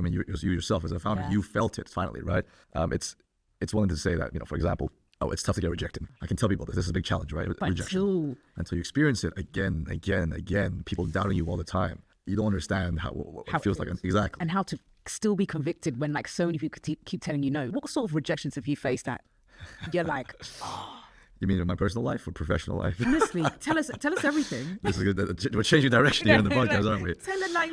I mean, you yourself as a founder, you felt it finally, right? It's one thing to say that, for example, oh, it's tough to get rejected. I can tell people this is a big challenge, right? But Rejection. Until you experience it again, people doubting you all the time. You don't understand what it feels like. Exactly. And how to still be convicted when like so many people keep telling you no. What sort of rejections have you faced that you're like, You mean in my personal life or professional life? honestly, tell us everything. This is good. We're changing direction here in the podcast, aren't we? Tell it like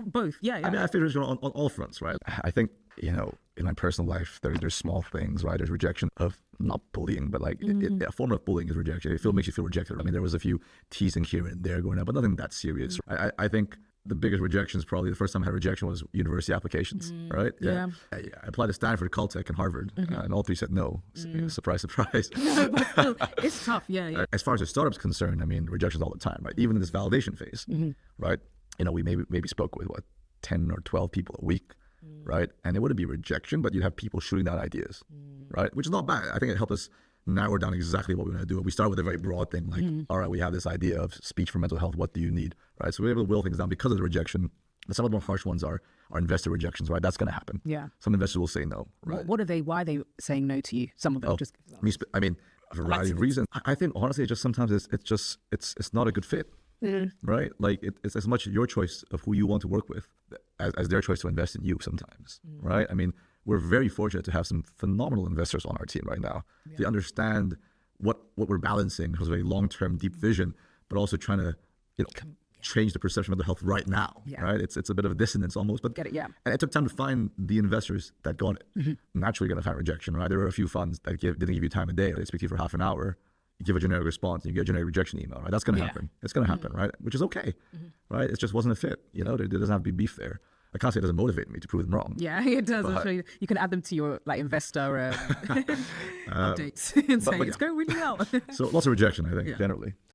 both. Yeah. I mean, I feel on all fronts, right? I think, in my personal life, there's small things, right? There's rejection of not bullying, but like a form of bullying is rejection. It makes you feel rejected. I mean, there was a few teasing here and there going up, but nothing that serious. I think the biggest rejection is probably the first time I had rejection was university applications, right? Yeah. I applied to Stanford, Caltech, and Harvard, and all three said no. Surprise, surprise. No, but still, it's tough. Yeah. As far as the startup's concerned, I mean, rejections all the time, right? Even in this validation phase, right? We maybe spoke with 10 or 12 people a week, right? And it wouldn't be rejection, but you'd have people shooting down ideas, right? Which is not bad. I think it helped us narrow down exactly what we want to do. We start with a very broad thing, like, all right, we have this idea of speech for mental health. What do you need, right? So we're able to whittle things down because of the rejection. And some of the more harsh ones are investor rejections, right? That's going to happen. Yeah. Some investors will say no, right? What are they? Why are they saying no to you? Some of them I mean, a variety of reasons. I think honestly, sometimes it's not a good fit, right? Like it's as much your choice of who you want to work with as their choice to invest in you sometimes, right? I mean, we're very fortunate to have some phenomenal investors on our team right now. They understand what we're balancing because of a long-term deep vision, but also trying to, change the perception of mental health right now, right? It's a bit of a dissonance almost, but get it, and it took time to find the investors that got it. Naturally, you're going to find rejection, right? There are a few funds that didn't give you time of day. They speak to you for half an hour, you give a generic response, and you get a generic rejection email, right? That's going to happen. It's going to happen, right? Which is okay, right? It just wasn't a fit. There doesn't have to be beef there. I can't say it doesn't motivate me to prove them wrong. Yeah, it does. I'm sure you can add them to your investor updates and say it's going really well. So lots of rejection, I think, generally.